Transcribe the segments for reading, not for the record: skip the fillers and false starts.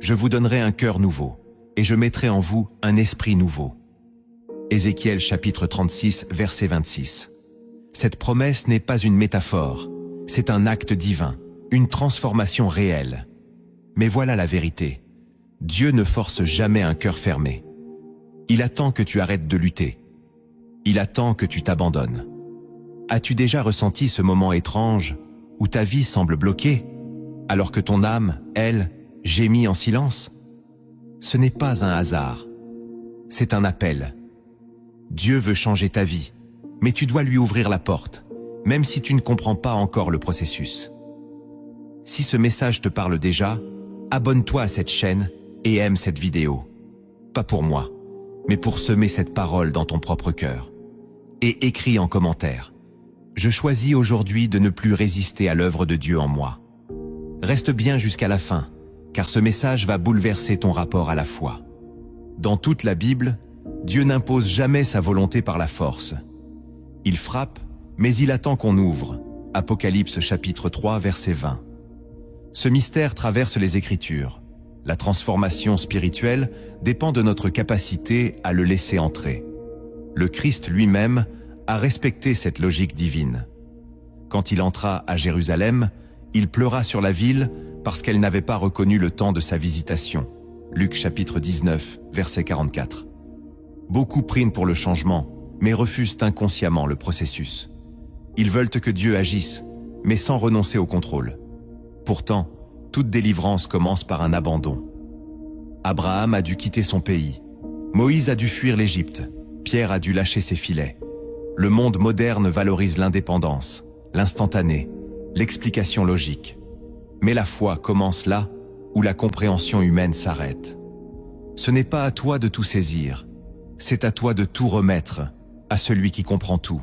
je vous donnerai un cœur nouveau, et je mettrai en vous un esprit nouveau. Ézéchiel chapitre 36, verset 26. Cette promesse n'est pas une métaphore, c'est un acte divin, une transformation réelle. Mais voilà la vérité. Dieu ne force jamais un cœur fermé. Il attend que tu arrêtes de lutter. Il attend que tu t'abandonnes. As-tu déjà ressenti ce moment étrange où ta vie semble bloquée, alors que ton âme, elle, gémit en silence? Ce n'est pas un hasard. C'est un appel. Dieu veut changer ta vie, mais tu dois lui ouvrir la porte, même si tu ne comprends pas encore le processus. Si ce message te parle déjà, abonne-toi à cette chaîne et aime cette vidéo. Pas pour moi, mais pour semer cette parole dans ton propre cœur. Et écris en commentaire: je choisis aujourd'hui de ne plus résister à l'œuvre de Dieu en moi. Reste bien jusqu'à la fin, car ce message va bouleverser ton rapport à la foi. Dans toute la Bible, Dieu n'impose jamais sa volonté par la force. Il frappe, mais il attend qu'on ouvre. Apocalypse chapitre 3, verset 20. Ce mystère traverse les Écritures. La transformation spirituelle dépend de notre capacité à le laisser entrer. Le Christ lui-même a respecté cette logique divine. Quand il entra à Jérusalem, il pleura sur la ville parce qu'elle n'avait pas reconnu le temps de sa visitation. Luc chapitre 19, verset 44. Beaucoup prient pour le changement, mais refusent inconsciemment le processus. Ils veulent que Dieu agisse, mais sans renoncer au contrôle. Pourtant, toute délivrance commence par un abandon. Abraham a dû quitter son pays. Moïse a dû fuir l'Égypte. Pierre a dû lâcher ses filets. Le monde moderne valorise l'indépendance, l'instantané, l'explication logique. Mais la foi commence là où la compréhension humaine s'arrête. Ce n'est pas à toi de tout saisir, c'est à toi de tout remettre à celui qui comprend tout.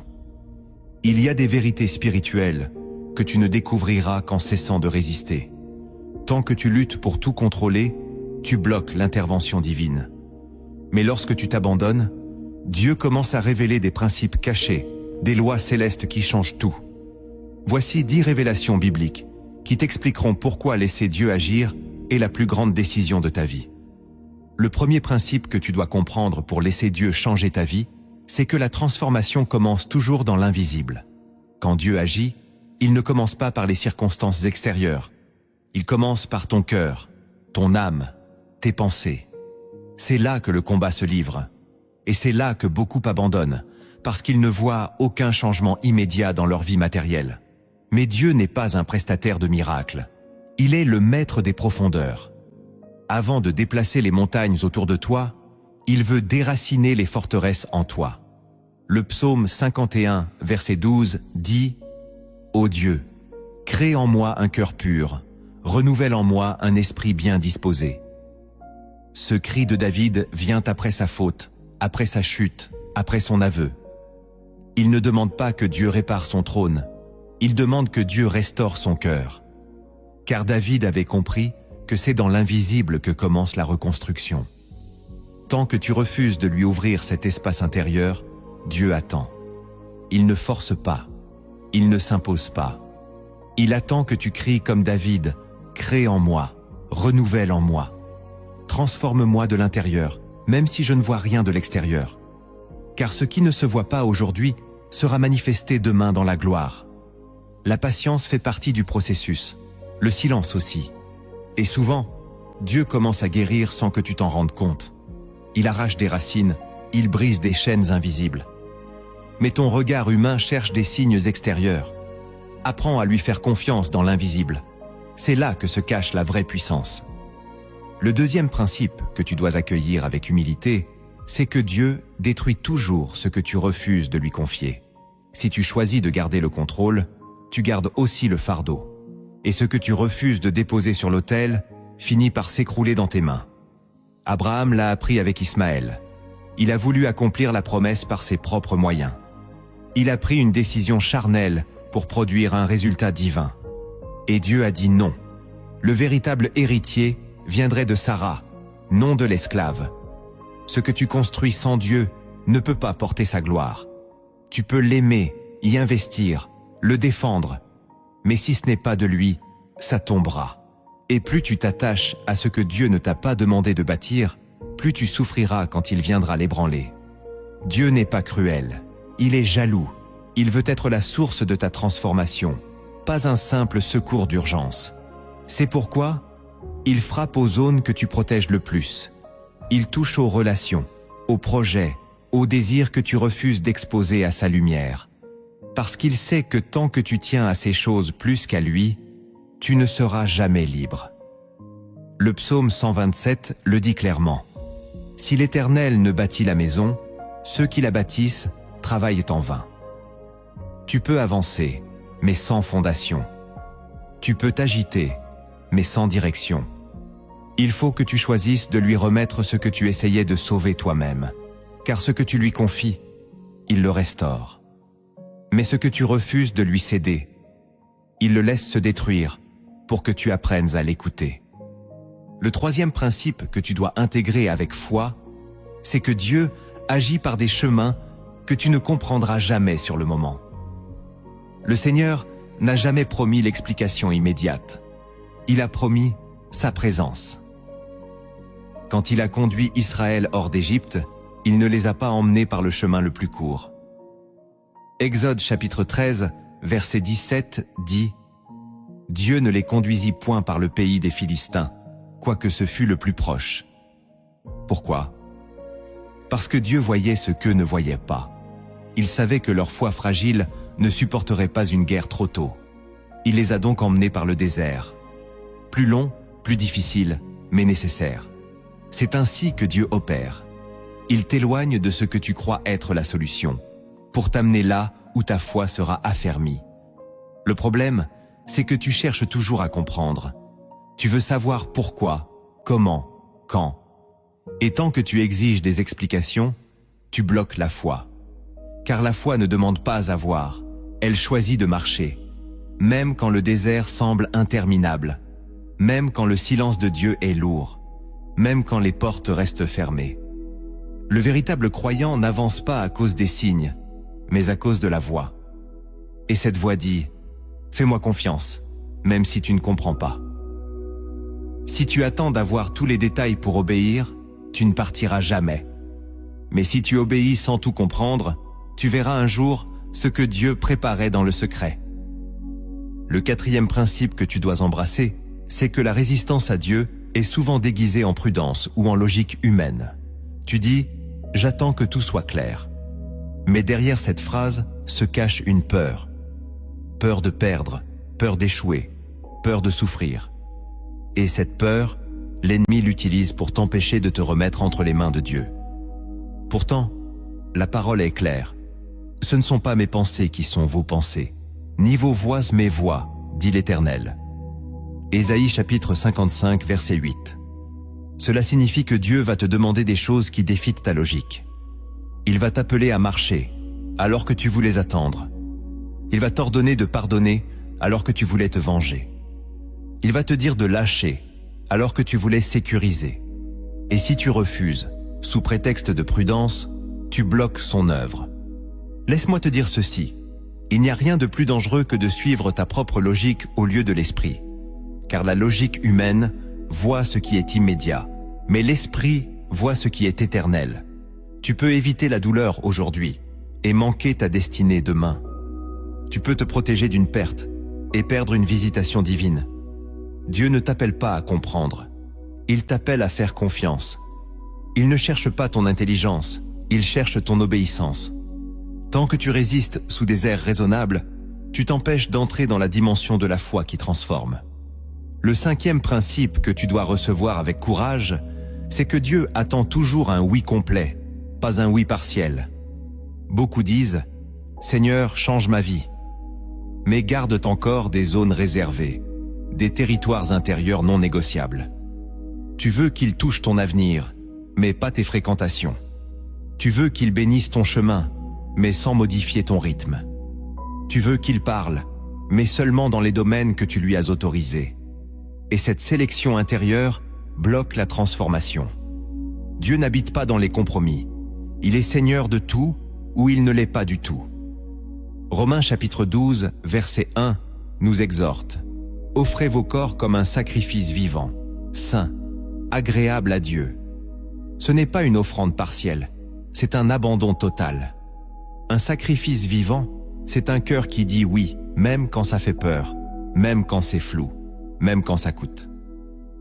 Il y a des vérités spirituelles que tu ne découvriras qu'en cessant de résister. Tant que tu luttes pour tout contrôler, tu bloques l'intervention divine. Mais lorsque tu t'abandonnes, Dieu commence à révéler des principes cachés, des lois célestes qui changent tout. Voici 10 révélations bibliques qui t'expliqueront pourquoi laisser Dieu agir est la plus grande décision de ta vie. Le premier principe que tu dois comprendre pour laisser Dieu changer ta vie, c'est que la transformation commence toujours dans l'invisible. Quand Dieu agit, il ne commence pas par les circonstances extérieures. Il commence par ton cœur, ton âme, tes pensées. C'est là que le combat se livre. Et c'est là que beaucoup abandonnent, parce qu'ils ne voient aucun changement immédiat dans leur vie matérielle. Mais Dieu n'est pas un prestataire de miracles. Il est le maître des profondeurs. Avant de déplacer les montagnes autour de toi, il veut déraciner les forteresses en toi. Le psaume 51, verset 12, dit « Ô Dieu, crée en moi un cœur pur, renouvelle en moi un esprit bien disposé. » Ce cri de David vient après sa faute, après sa chute, après son aveu. Il ne demande pas que Dieu répare son trône, il demande que Dieu restaure son cœur. Car David avait compris que c'est dans l'invisible que commence la reconstruction. Tant que tu refuses de lui ouvrir cet espace intérieur, Dieu attend. Il ne force pas, il ne s'impose pas. Il attend que tu cries comme David, « Crée en moi, renouvelle en moi. Transforme-moi de l'intérieur, même si je ne vois rien de l'extérieur. Car ce qui ne se voit pas aujourd'hui sera manifesté demain dans la gloire. » La patience fait partie du processus, le silence aussi. Et souvent, Dieu commence à guérir sans que tu t'en rendes compte. Il arrache des racines, il brise des chaînes invisibles. Mais ton regard humain cherche des signes extérieurs. Apprends à lui faire confiance dans l'invisible. C'est là que se cache la vraie puissance. Le deuxième principe que tu dois accueillir avec humilité, c'est que Dieu détruit toujours ce que tu refuses de lui confier. Si tu choisis de garder le contrôle, tu gardes aussi le fardeau. Et ce que tu refuses de déposer sur l'autel finit par s'écrouler dans tes mains. Abraham l'a appris avec Ismaël. Il a voulu accomplir la promesse par ses propres moyens. Il a pris une décision charnelle pour produire un résultat divin. Et Dieu a dit non. Le véritable héritier viendrait de Sarah, non de l'esclave. Ce que tu construis sans Dieu ne peut pas porter sa gloire. Tu peux l'aimer, y investir, le défendre, mais si ce n'est pas de lui, ça tombera. Et plus tu t'attaches à ce que Dieu ne t'a pas demandé de bâtir, plus tu souffriras quand il viendra l'ébranler. Dieu n'est pas cruel, il est jaloux. Il veut être la source de ta transformation, pas un simple secours d'urgence. C'est pourquoi il frappe aux zones que tu protèges le plus. Il touche aux relations, aux projets, aux désirs que tu refuses d'exposer à sa lumière. Parce qu'il sait que tant que tu tiens à ces choses plus qu'à lui, tu ne seras jamais libre. Le psaume 127 le dit clairement. Si l'Éternel ne bâtit la maison, ceux qui la bâtissent travaillent en vain. Tu peux avancer, mais sans fondation. Tu peux t'agiter, mais sans direction. Il faut que tu choisisses de lui remettre ce que tu essayais de sauver toi-même, car ce que tu lui confies, il le restaure. Mais ce que tu refuses de lui céder, il le laisse se détruire pour que tu apprennes à l'écouter. Le troisième principe que tu dois intégrer avec foi, c'est que Dieu agit par des chemins que tu ne comprendras jamais sur le moment. Le Seigneur n'a jamais promis l'explication immédiate. Il a promis sa présence. Quand il a conduit Israël hors d'Égypte, il ne les a pas emmenés par le chemin le plus court. Exode chapitre 13, verset 17 dit « Dieu ne les conduisit point par le pays des Philistins, quoique ce fût le plus proche. » Pourquoi? Parce que Dieu voyait ce qu'eux ne voyaient pas. Il savait que leur foi fragile ne supporterait pas une guerre trop tôt. Il les a donc emmenés par le désert. Plus long, plus difficile, mais nécessaire. C'est ainsi que Dieu opère. Il t'éloigne de ce que tu crois être la solution, pour t'amener là où ta foi sera affermie. Le problème, c'est que tu cherches toujours à comprendre. Tu veux savoir pourquoi, comment, quand. Et tant que tu exiges des explications, tu bloques la foi. Car la foi ne demande pas à voir, elle choisit de marcher. Même quand le désert semble interminable, même quand le silence de Dieu est lourd, même quand les portes restent fermées. Le véritable croyant n'avance pas à cause des signes, mais à cause de la voix. Et cette voix dit « Fais-moi confiance, même si tu ne comprends pas. » Si tu attends d'avoir tous les détails pour obéir, tu ne partiras jamais. Mais si tu obéis sans tout comprendre, tu verras un jour ce que Dieu préparait dans le secret. Le quatrième principe que tu dois embrasser, c'est que la résistance à Dieu est souvent déguisée en prudence ou en logique humaine. Tu dis « J'attends que tout soit clair ». Mais derrière cette phrase se cache une peur. Peur de perdre, peur d'échouer, peur de souffrir. Et cette peur, l'ennemi l'utilise pour t'empêcher de te remettre entre les mains de Dieu. Pourtant, la parole est claire. Ce ne sont pas mes pensées qui sont vos pensées, ni vos voix mes voix, dit l'Éternel. Ésaïe chapitre 55, verset 8. Cela signifie que Dieu va te demander des choses qui défient ta logique. Il va t'appeler à marcher, alors que tu voulais attendre. Il va t'ordonner de pardonner, alors que tu voulais te venger. Il va te dire de lâcher, alors que tu voulais sécuriser. Et si tu refuses, sous prétexte de prudence, tu bloques son œuvre. Laisse-moi te dire ceci. Il n'y a rien de plus dangereux que de suivre ta propre logique au lieu de l'esprit. Car la logique humaine voit ce qui est immédiat, mais l'esprit voit ce qui est éternel. Tu peux éviter la douleur aujourd'hui et manquer ta destinée demain. Tu peux te protéger d'une perte et perdre une visitation divine. Dieu ne t'appelle pas à comprendre. Il t'appelle à faire confiance. Il ne cherche pas ton intelligence, il cherche ton obéissance. Tant que tu résistes sous des airs raisonnables, tu t'empêches d'entrer dans la dimension de la foi qui transforme. Le cinquième principe que tu dois recevoir avec courage, c'est que Dieu attend toujours un oui complet, pas un oui partiel. Beaucoup disent « Seigneur, change ma vie ». Mais garde encore des zones réservées, des territoires intérieurs non négociables. Tu veux qu'il touche ton avenir, mais pas tes fréquentations. Tu veux qu'il bénisse ton chemin, mais sans modifier ton rythme. Tu veux qu'il parle, mais seulement dans les domaines que tu lui as autorisés. Et cette sélection intérieure bloque la transformation. Dieu n'habite pas dans les compromis. Il est Seigneur de tout ou il ne l'est pas du tout. Romains chapitre 12, verset 1 nous exhorte. Offrez vos corps comme un sacrifice vivant, saint, agréable à Dieu. Ce n'est pas une offrande partielle, c'est un abandon total. Un sacrifice vivant, c'est un cœur qui dit oui, même quand ça fait peur, même quand c'est flou, même quand ça coûte.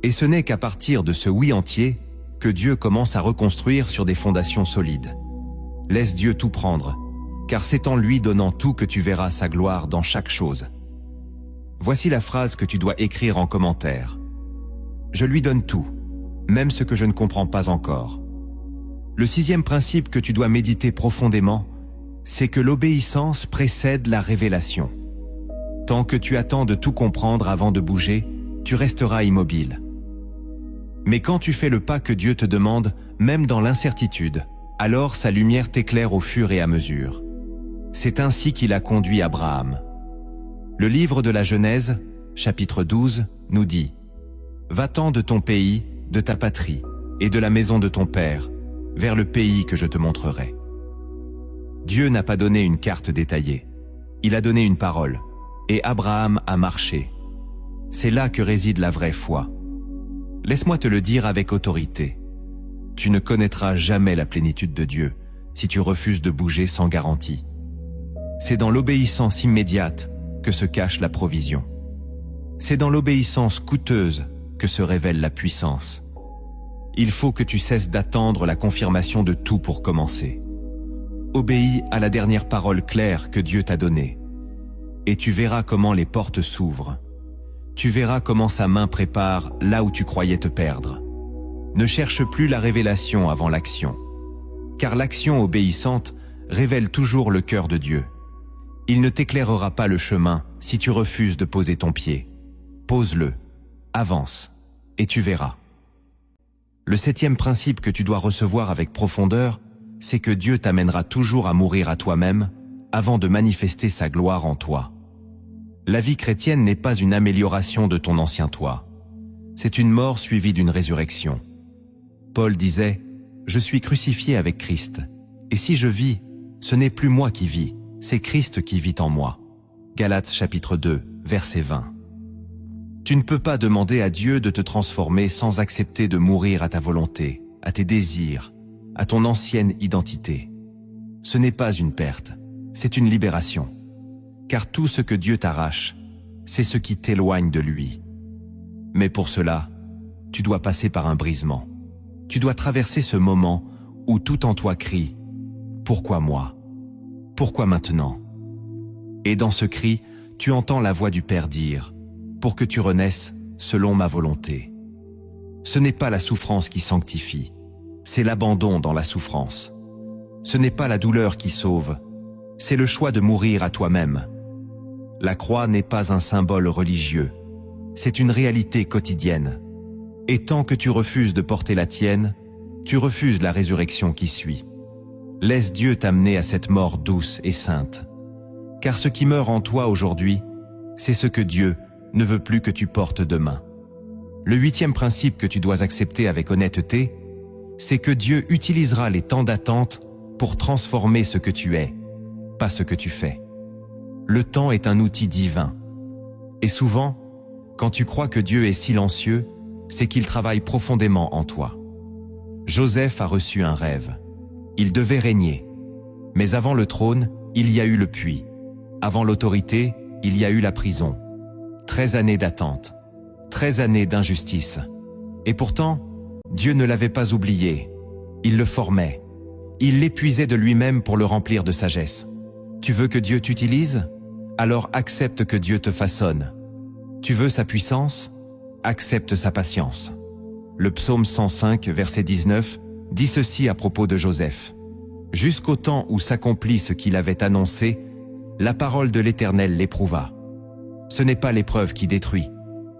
Et ce n'est qu'à partir de ce oui entier que Dieu commence à reconstruire sur des fondations solides. Laisse Dieu tout prendre, car c'est en lui donnant tout que tu verras sa gloire dans chaque chose. Voici la phrase que tu dois écrire en commentaire. Je lui donne tout, même ce que je ne comprends pas encore. Le 6e principe que tu dois méditer profondément, c'est que l'obéissance précède la révélation. Tant que tu attends de tout comprendre avant de bouger, tu resteras immobile. Mais quand tu fais le pas que Dieu te demande, même dans l'incertitude, alors sa lumière t'éclaire au fur et à mesure. C'est ainsi qu'il a conduit Abraham. Le livre de la Genèse, chapitre 12, nous dit « Va-t'en de ton pays, de ta patrie, et de la maison de ton père, vers le pays que je te montrerai. » Dieu n'a pas donné une carte détaillée. Il a donné une parole, et Abraham a marché. C'est là que réside la vraie foi. Laisse-moi te le dire avec autorité. Tu ne connaîtras jamais la plénitude de Dieu si tu refuses de bouger sans garantie. C'est dans l'obéissance immédiate que se cache la provision. C'est dans l'obéissance coûteuse que se révèle la puissance. Il faut que tu cesses d'attendre la confirmation de tout pour commencer. Obéis à la dernière parole claire que Dieu t'a donnée, et tu verras comment les portes s'ouvrent. Tu verras comment sa main prépare là où tu croyais te perdre. Ne cherche plus la révélation avant l'action, car l'action obéissante révèle toujours le cœur de Dieu. Il ne t'éclairera pas le chemin si tu refuses de poser ton pied. Pose-le, avance, et tu verras. Le 7e principe que tu dois recevoir avec profondeur, c'est que Dieu t'amènera toujours à mourir à toi-même avant de manifester sa gloire en toi. La vie chrétienne n'est pas une amélioration de ton ancien toi. C'est une mort suivie d'une résurrection. Paul disait « Je suis crucifié avec Christ, et si je vis, ce n'est plus moi qui vis, c'est Christ qui vit en moi. » Galates chapitre 2, verset 20. Tu ne peux pas demander à Dieu de te transformer sans accepter de mourir à ta volonté, à tes désirs, à ton ancienne identité. Ce n'est pas une perte, c'est une libération. Car tout ce que Dieu t'arrache, c'est ce qui t'éloigne de lui. Mais pour cela, tu dois passer par un brisement. Tu dois traverser ce moment où tout en toi crie « Pourquoi moi ? Pourquoi maintenant ?» Et dans ce cri, tu entends la voix du Père dire « Pour que tu renaisses selon ma volonté. » Ce n'est pas la souffrance qui sanctifie, c'est l'abandon dans la souffrance. Ce n'est pas la douleur qui sauve, c'est le choix de mourir à toi-même. La croix n'est pas un symbole religieux, c'est une réalité quotidienne. Et tant que tu refuses de porter la tienne, tu refuses la résurrection qui suit. Laisse Dieu t'amener à cette mort douce et sainte. Car ce qui meurt en toi aujourd'hui, c'est ce que Dieu ne veut plus que tu portes demain. Le 8e principe que tu dois accepter avec honnêteté, c'est que Dieu utilisera les temps d'attente pour transformer ce que tu es, pas ce que tu fais. Le temps est un outil divin. Et souvent, quand tu crois que Dieu est silencieux, c'est qu'il travaille profondément en toi. Joseph a reçu un rêve. Il devait régner. Mais avant le trône, il y a eu le puits. Avant l'autorité, il y a eu la prison. 13 années d'attente. 13 années d'injustice. Et pourtant, Dieu ne l'avait pas oublié. Il le formait. Il l'épuisait de lui-même pour le remplir de sagesse. Tu veux que Dieu t'utilise? Alors accepte que Dieu te façonne. Tu veux sa puissance? Accepte sa patience. Le psaume 105, verset 19, dit ceci à propos de Joseph. « Jusqu'au temps où s'accomplit ce qu'il avait annoncé, la parole de l'Éternel l'éprouva. » Ce n'est pas l'épreuve qui détruit,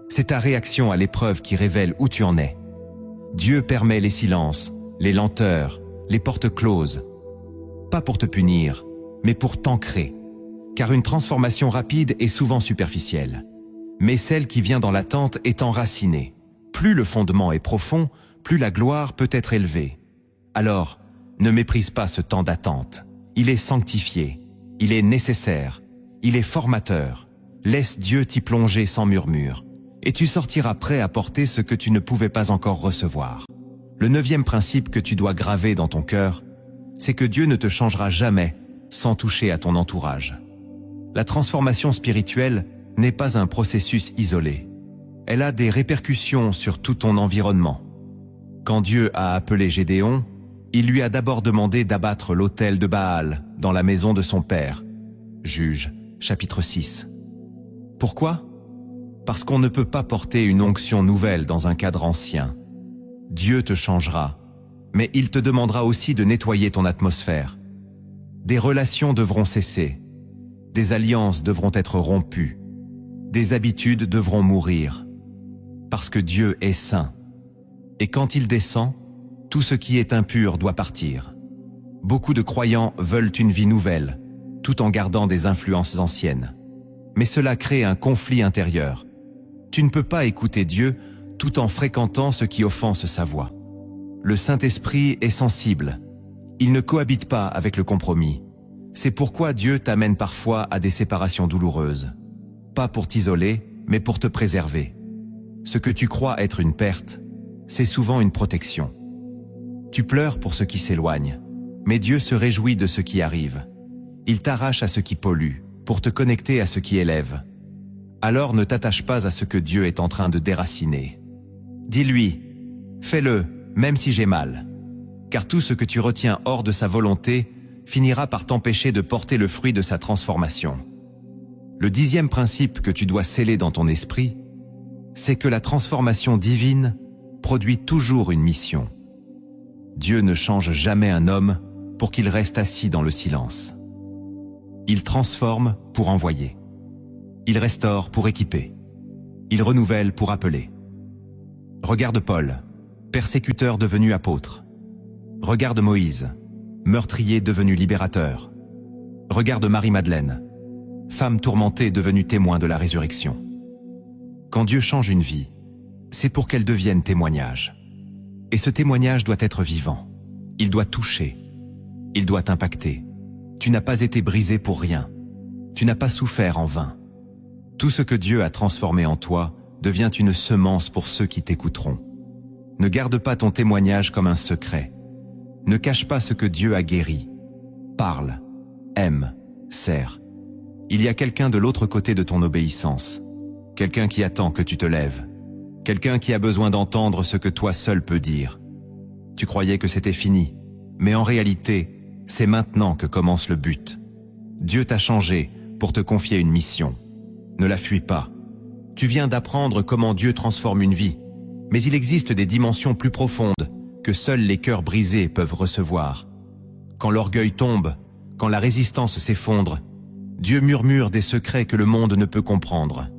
c'est ta réaction à l'épreuve qui révèle où tu en es. Dieu permet les silences, les lenteurs, les portes closes, pas pour te punir, mais pour t'ancrer. Car une transformation rapide est souvent superficielle. Mais celle qui vient dans l'attente est enracinée. Plus le fondement est profond, plus la gloire peut être élevée. Alors, ne méprise pas ce temps d'attente. Il est sanctifié, il est nécessaire, il est formateur. laisse Dieu t'y plonger sans murmure, et tu sortiras prêt à porter ce que tu ne pouvais pas encore recevoir. Le 9e principe que tu dois graver dans ton cœur, c'est que Dieu ne te changera jamais sans toucher à ton entourage. La transformation spirituelle n'est pas un processus isolé. Elle a des répercussions sur tout ton environnement. Quand Dieu a appelé Gédéon, il lui a d'abord demandé d'abattre l'autel de Baal dans la maison de son père. Juges, chapitre 6. Pourquoi ? Parce qu'on ne peut pas porter une onction nouvelle dans un cadre ancien. Dieu te changera, mais il te demandera aussi de nettoyer ton atmosphère. Des relations devront cesser, des alliances devront être rompues, des habitudes devront mourir, parce que Dieu est saint. Et quand il descend, tout ce qui est impur doit partir. Beaucoup de croyants veulent une vie nouvelle, tout en gardant des influences anciennes. Mais cela crée un conflit intérieur. Tu ne peux pas écouter Dieu tout en fréquentant ce qui offense sa voix. Le Saint-Esprit est sensible. Il ne cohabite pas avec le compromis. C'est pourquoi Dieu t'amène parfois à des séparations douloureuses. Pas pour t'isoler, mais pour te préserver. Ce que tu crois être une perte, c'est souvent une protection. Tu pleures pour ce qui s'éloigne, mais Dieu se réjouit de ce qui arrive. Il t'arrache à ce qui pollue, pour te connecter à ce qui élève. Alors ne t'attache pas à ce que Dieu est en train de déraciner. Dis-lui, fais-le, même si j'ai mal. Car tout ce que tu retiens hors de sa volonté finira par t'empêcher de porter le fruit de sa transformation. Le 10e principe que tu dois sceller dans ton esprit, c'est que la transformation divine produit toujours une mission. Dieu ne change jamais un homme pour qu'il reste assis dans le silence. Il transforme pour envoyer. Il restaure pour équiper. Il renouvelle pour appeler. Regarde Paul, persécuteur devenu apôtre. Regarde Moïse, meurtrier devenu libérateur. Regarde Marie-Madeleine, femme tourmentée devenue témoin de la résurrection. Quand Dieu change une vie, c'est pour qu'elle devienne témoignage. Et ce témoignage doit être vivant. Il doit toucher. Il doit t'impacter. Tu n'as pas été brisé pour rien. Tu n'as pas souffert en vain. Tout ce que Dieu a transformé en toi devient une semence pour ceux qui t'écouteront. Ne garde pas ton témoignage comme un secret. Ne cache pas ce que Dieu a guéri. Parle, aime, sers. Il y a quelqu'un de l'autre côté de ton obéissance. Quelqu'un qui attend que tu te lèves. Quelqu'un qui a besoin d'entendre ce que toi seul peux dire. Tu croyais que c'était fini, mais en réalité, c'est maintenant que commence le but. Dieu t'a changé pour te confier une mission. Ne la fuis pas. Tu viens d'apprendre comment Dieu transforme une vie, mais il existe des dimensions plus profondes que seuls les cœurs brisés peuvent recevoir. Quand l'orgueil tombe, quand la résistance s'effondre, Dieu murmure des secrets que le monde ne peut comprendre.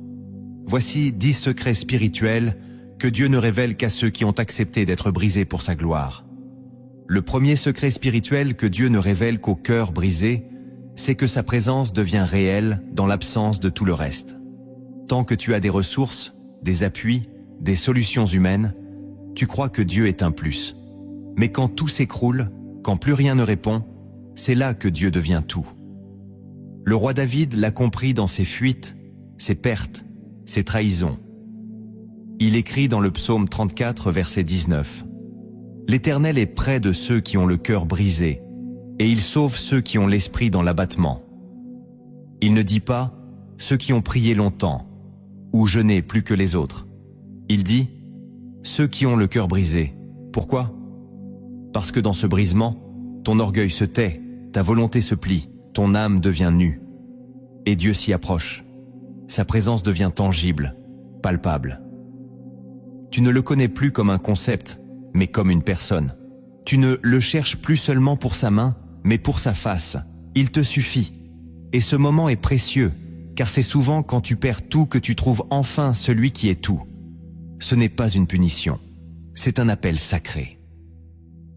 Voici 10 secrets spirituels que Dieu ne révèle qu'à ceux qui ont accepté d'être brisés pour sa gloire. Le premier secret spirituel que Dieu ne révèle qu'au cœur brisé, c'est que sa présence devient réelle dans l'absence de tout le reste. Tant que tu as des ressources, des appuis, des solutions humaines, tu crois que Dieu est un plus. Mais quand tout s'écroule, quand plus rien ne répond, c'est là que Dieu devient tout. Le roi David l'a compris dans ses fuites, ses pertes, ses trahisons. Il écrit dans le psaume 34, verset 19. « L'Éternel est près de ceux qui ont le cœur brisé, et il sauve ceux qui ont l'esprit dans l'abattement. » Il ne dit pas « ceux qui ont prié longtemps » ou « jeûné plus que les autres ». Il dit « ceux qui ont le cœur brisé ». Pourquoi ? Parce que dans ce brisement, ton orgueil se tait, ta volonté se plie, ton âme devient nue. Et Dieu s'y approche. Sa présence devient tangible, palpable. Tu ne le connais plus comme un concept, mais comme une personne. Tu ne le cherches plus seulement pour sa main, mais pour sa face. Il te suffit. Et ce moment est précieux, car c'est souvent quand tu perds tout que tu trouves enfin celui qui est tout. Ce n'est pas une punition, c'est un appel sacré.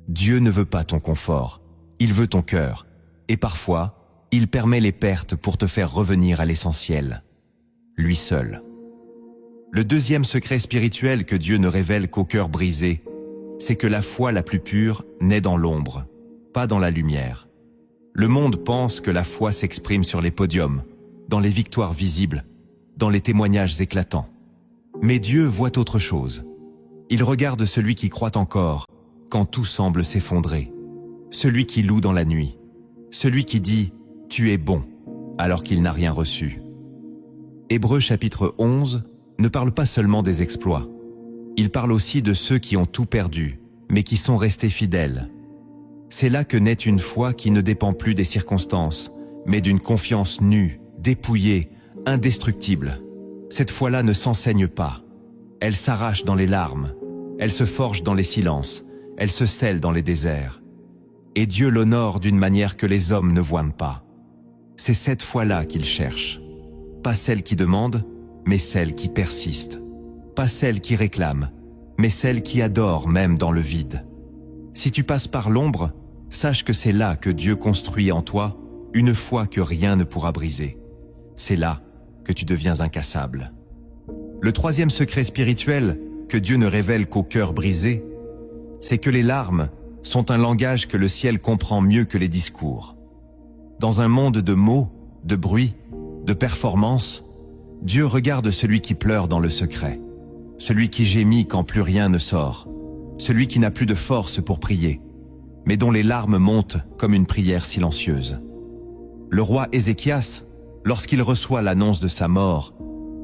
Dieu ne veut pas ton confort, il veut ton cœur. Et parfois, il permet les pertes pour te faire revenir à l'essentiel. Lui seul. Le deuxième secret spirituel que Dieu ne révèle qu'au cœur brisé, c'est que la foi la plus pure naît dans l'ombre, pas dans la lumière. Le monde pense que la foi s'exprime sur les podiums, dans les victoires visibles, dans les témoignages éclatants. Mais Dieu voit autre chose. Il regarde celui qui croit encore, quand tout semble s'effondrer. Celui qui loue dans la nuit. Celui qui dit « Tu es bon » alors qu'il n'a rien reçu. Hébreux chapitre 11 ne parle pas seulement des exploits. Il parle aussi de ceux qui ont tout perdu, mais qui sont restés fidèles. C'est là que naît une foi qui ne dépend plus des circonstances, mais d'une confiance nue, dépouillée, indestructible. Cette foi-là ne s'enseigne pas. Elle s'arrache dans les larmes, elle se forge dans les silences, elle se scelle dans les déserts. Et Dieu l'honore d'une manière que les hommes ne voient pas. C'est cette foi-là qu'il cherche. Pas celle qui demande, mais celle qui persiste. Pas celle qui réclame, mais celle qui adore même dans le vide. Si tu passes par l'ombre, sache que c'est là que Dieu construit en toi une foi que rien ne pourra briser. C'est là que tu deviens incassable. Le troisième secret spirituel que Dieu ne révèle qu'au cœur brisé, c'est que les larmes sont un langage que le ciel comprend mieux que les discours. Dans un monde de mots, de bruit, de performance, Dieu regarde celui qui pleure dans le secret, celui qui gémit quand plus rien ne sort, celui qui n'a plus de force pour prier, mais dont les larmes montent comme une prière silencieuse. Le roi Ézéchias, lorsqu'il reçoit l'annonce de sa mort,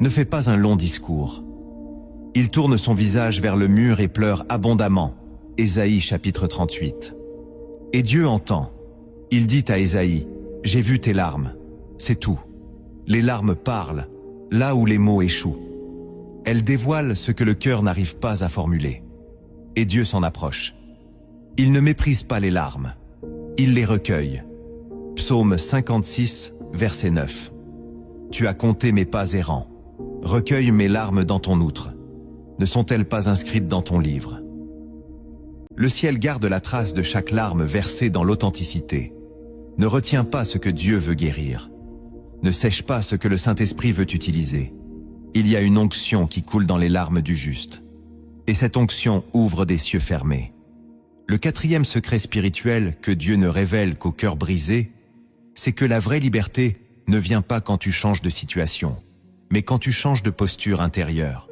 ne fait pas un long discours. Il tourne son visage vers le mur et pleure abondamment. Ésaïe chapitre 38. Et Dieu entend. Il dit à Ésaïe, « J'ai vu tes larmes. » C'est tout. Les larmes parlent, là où les mots échouent. Elles dévoilent ce que le cœur n'arrive pas à formuler. Et Dieu s'en approche. Il ne méprise pas les larmes. Il les recueille. Psaume 56, verset 9. Tu as compté mes pas errants. Recueille mes larmes dans ton outre. Ne sont-elles pas inscrites dans ton livre? Le ciel garde la trace de chaque larme versée dans l'authenticité. Ne retiens pas ce que Dieu veut guérir. Ne sèche pas ce que le Saint-Esprit veut utiliser. Il y a une onction qui coule dans les larmes du juste. Et cette onction ouvre des cieux fermés. Le quatrième secret spirituel que Dieu ne révèle qu'au cœur brisé, c'est que la vraie liberté ne vient pas quand tu changes de situation, mais quand tu changes de posture intérieure.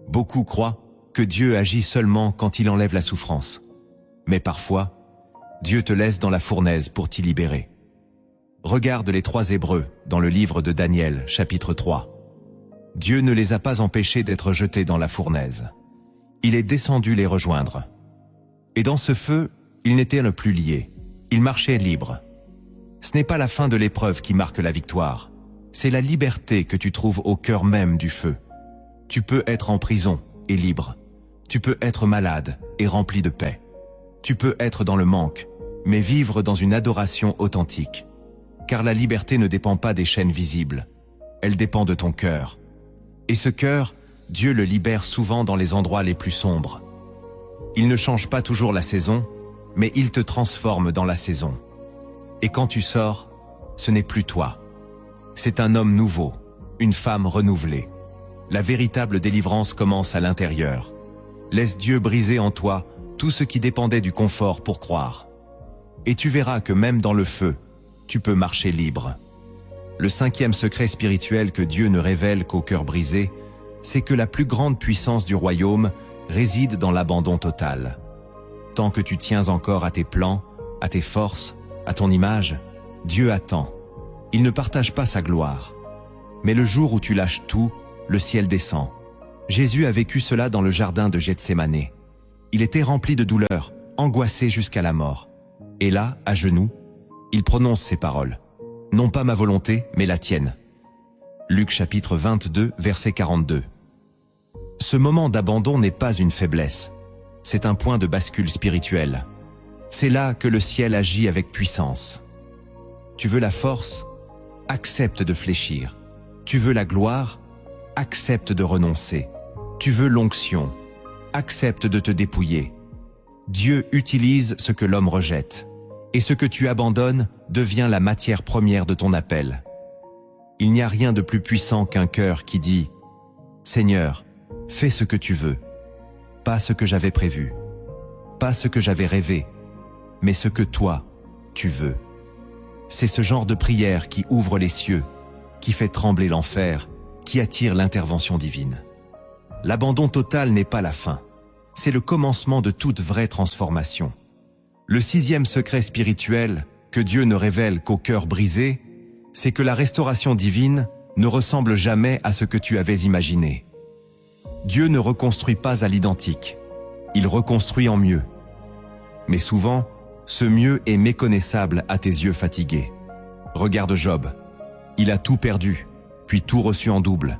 Beaucoup croient que Dieu agit seulement quand il enlève la souffrance. Mais parfois, Dieu te laisse dans la fournaise pour t'y libérer. Regarde les 3 Hébreux dans le livre de Daniel, chapitre 3. Dieu ne les a pas empêchés d'être jetés dans la fournaise. Il est descendu les rejoindre. Et dans ce feu, ils n'étaient plus liés. Ils marchaient libres. Ce n'est pas la fin de l'épreuve qui marque la victoire. C'est la liberté que tu trouves au cœur même du feu. Tu peux être en prison et libre. Tu peux être malade et rempli de paix. Tu peux être dans le manque, mais vivre dans une adoration authentique. Car la liberté ne dépend pas des chaînes visibles. Elle dépend de ton cœur. Et ce cœur, Dieu le libère souvent dans les endroits les plus sombres. Il ne change pas toujours la saison, mais il te transforme dans la saison. Et quand tu sors, ce n'est plus toi. C'est un homme nouveau, une femme renouvelée. La véritable délivrance commence à l'intérieur. Laisse Dieu briser en toi tout ce qui dépendait du confort pour croire. Et tu verras que même dans le feu, tu peux marcher libre. Le 5e secret spirituel que Dieu ne révèle qu'au cœur brisé, c'est que la plus grande puissance du royaume réside dans l'abandon total. Tant que tu tiens encore à tes plans, à tes forces, à ton image, Dieu attend. Il ne partage pas sa gloire. Mais le jour où tu lâches tout, le ciel descend. Jésus a vécu cela dans le jardin de Gethsémané. Il était rempli de douleur, angoissé jusqu'à la mort. Et là, à genoux, il prononce ces paroles. « Non pas ma volonté, mais la tienne. » Luc chapitre 22, verset 42. Ce moment d'abandon n'est pas une faiblesse. C'est un point de bascule spirituel. C'est là que le ciel agit avec puissance. Tu veux la force? Accepte de fléchir. Tu veux la gloire? Accepte de renoncer. Tu veux l'onction? Accepte de te dépouiller. Dieu utilise ce que l'homme rejette. Et ce que tu abandonnes devient la matière première de ton appel. Il n'y a rien de plus puissant qu'un cœur qui dit « Seigneur, fais ce que tu veux. Pas ce que j'avais prévu. Pas ce que j'avais rêvé. Mais ce que toi, tu veux. » C'est ce genre de prière qui ouvre les cieux, qui fait trembler l'enfer qui attire l'intervention divine. L'abandon total n'est pas la fin, c'est le commencement de toute vraie transformation. Le 6e secret spirituel que Dieu ne révèle qu'au cœur brisé, c'est que la restauration divine ne ressemble jamais à ce que tu avais imaginé. Dieu ne reconstruit pas à l'identique, il reconstruit en mieux. Mais souvent, ce mieux est méconnaissable à tes yeux fatigués. Regarde Job, il a tout perdu, puis tout reçu en double.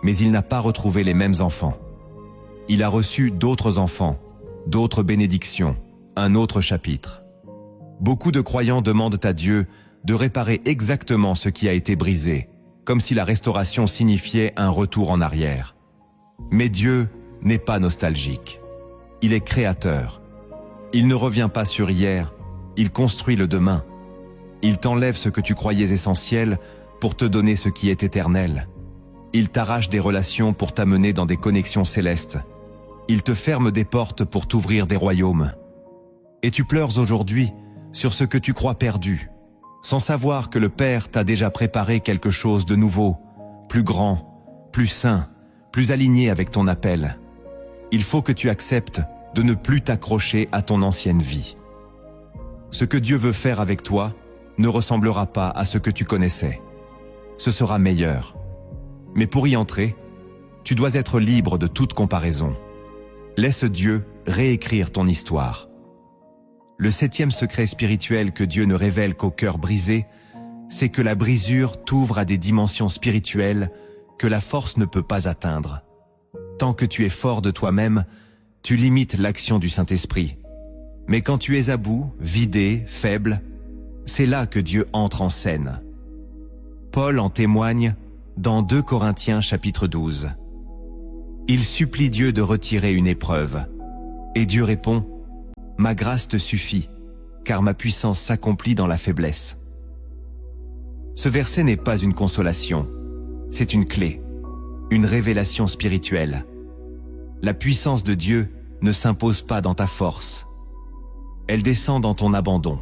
Mais il n'a pas retrouvé les mêmes enfants. Il a reçu d'autres enfants, d'autres bénédictions, un autre chapitre. Beaucoup de croyants demandent à Dieu de réparer exactement ce qui a été brisé, comme si la restauration signifiait un retour en arrière. Mais Dieu n'est pas nostalgique. Il est créateur. Il ne revient pas sur hier, il construit le demain. Il t'enlève ce que tu croyais essentiel pour te donner ce qui est éternel. Il t'arrache des relations pour t'amener dans des connexions célestes. Il te ferme des portes pour t'ouvrir des royaumes. Et tu pleures aujourd'hui sur ce que tu crois perdu, sans savoir que le Père t'a déjà préparé quelque chose de nouveau, plus grand, plus saint, plus aligné avec ton appel. Il faut que tu acceptes de ne plus t'accrocher à ton ancienne vie. Ce que Dieu veut faire avec toi ne ressemblera pas à ce que tu connaissais. Ce sera meilleur. Mais pour y entrer, tu dois être libre de toute comparaison. Laisse Dieu réécrire ton histoire. Le 7e secret spirituel que Dieu ne révèle qu'au cœur brisé, c'est que la brisure t'ouvre à des dimensions spirituelles que la force ne peut pas atteindre. Tant que tu es fort de toi-même, tu limites l'action du Saint-Esprit. Mais quand tu es à bout, vidé, faible, c'est là que Dieu entre en scène. Paul en témoigne dans 2 Corinthiens chapitre 12. Il supplie Dieu de retirer une épreuve. Et Dieu répond, « Ma grâce te suffit, car ma puissance s'accomplit dans la faiblesse. » Ce verset n'est pas une consolation, c'est une clé, une révélation spirituelle. La puissance de Dieu ne s'impose pas dans ta force. Elle descend dans ton abandon.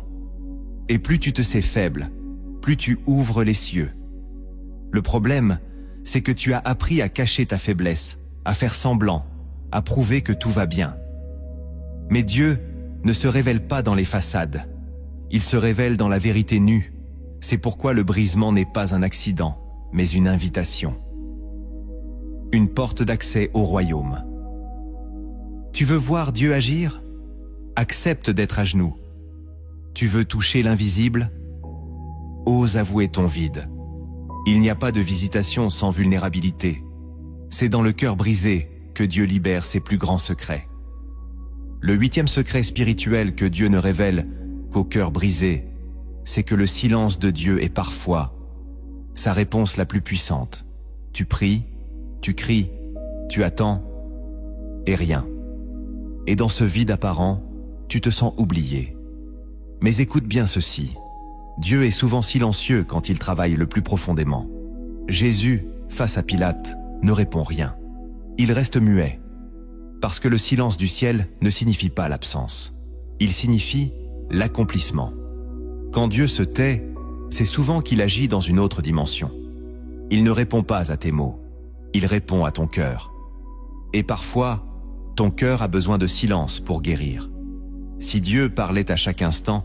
Et plus tu te sais faible, plus tu ouvres les cieux. Le problème, c'est que tu as appris à cacher ta faiblesse, à faire semblant, à prouver que tout va bien. Mais Dieu ne se révèle pas dans les façades. Il se révèle dans la vérité nue. C'est pourquoi le brisement n'est pas un accident, mais une invitation. Une porte d'accès au royaume. Tu veux voir Dieu agir? Accepte d'être à genoux. Tu veux toucher l'invisible? Ose avouer ton vide. Il n'y a pas de visitation sans vulnérabilité. C'est dans le cœur brisé que Dieu libère ses plus grands secrets. Le 8e secret spirituel que Dieu ne révèle qu'au cœur brisé, c'est que le silence de Dieu est parfois sa réponse la plus puissante. Tu pries, tu cries, tu attends, et rien. Et dans ce vide apparent, tu te sens oublié. Mais écoute bien ceci. Dieu est souvent silencieux quand il travaille le plus profondément. Jésus, face à Pilate, ne répond rien. Il reste muet. Parce que le silence du ciel ne signifie pas l'absence. Il signifie l'accomplissement. Quand Dieu se tait, c'est souvent qu'il agit dans une autre dimension. Il ne répond pas à tes mots. Il répond à ton cœur. Et parfois, ton cœur a besoin de silence pour guérir. Si Dieu parlait à chaque instant,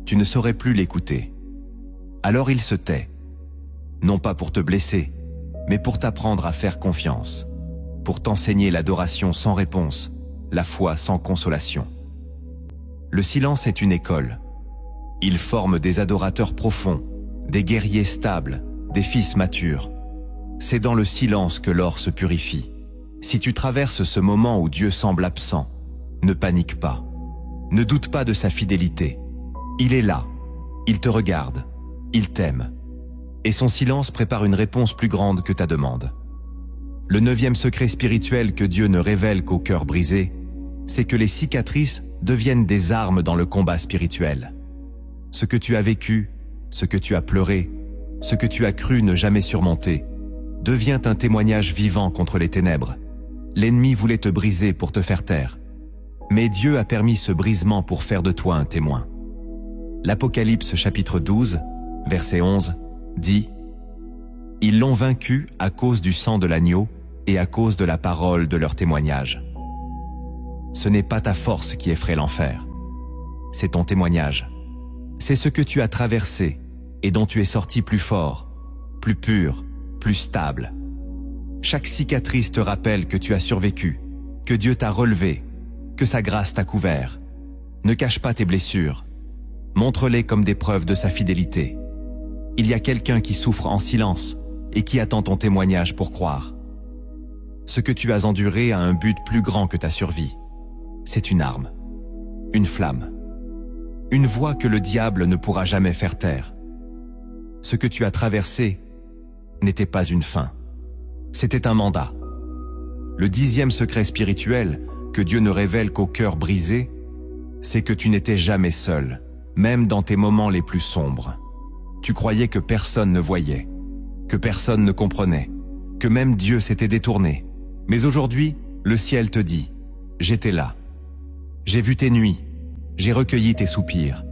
tu ne saurais plus l'écouter. Alors il se tait. Non pas pour te blesser, mais pour t'apprendre à faire confiance. Pour t'enseigner l'adoration sans réponse, la foi sans consolation. Le silence est une école. Il forme des adorateurs profonds, des guerriers stables, des fils matures. C'est dans le silence que l'or se purifie. Si tu traverses ce moment où Dieu semble absent, ne panique pas. Ne doute pas de sa fidélité. Il est là. Il te regarde. Il t'aime. Et son silence prépare une réponse plus grande que ta demande. Le 9e secret spirituel que Dieu ne révèle qu'au cœur brisé, c'est que les cicatrices deviennent des armes dans le combat spirituel. Ce que tu as vécu, ce que tu as pleuré, ce que tu as cru ne jamais surmonter, devient un témoignage vivant contre les ténèbres. L'ennemi voulait te briser pour te faire taire. Mais Dieu a permis ce brisement pour faire de toi un témoin. L'Apocalypse chapitre 12, verset 11, dit « Ils l'ont vaincu à cause du sang de l'agneau et à cause de la parole de leur témoignage. Ce n'est pas ta force qui effraie l'enfer, c'est ton témoignage. C'est ce que tu as traversé et dont tu es sorti plus fort, plus pur, plus stable. Chaque cicatrice te rappelle que tu as survécu, que Dieu t'a relevé, que sa grâce t'a couvert. Ne cache pas tes blessures. Montre-les comme des preuves de sa fidélité. Il y a quelqu'un qui souffre en silence et qui attend ton témoignage pour croire. Ce que tu as enduré a un but plus grand que ta survie. C'est une arme, une flamme, une voix que le diable ne pourra jamais faire taire. Ce que tu as traversé n'était pas une fin. C'était un mandat. Le 10e secret spirituel que Dieu ne révèle qu'au cœur brisé, c'est que tu n'étais jamais seul, même dans tes moments les plus sombres. Tu croyais que personne ne voyait, que personne ne comprenait, que même Dieu s'était détourné. Mais aujourd'hui, le ciel te dit, j'étais là. J'ai vu tes nuits, j'ai recueilli tes soupirs.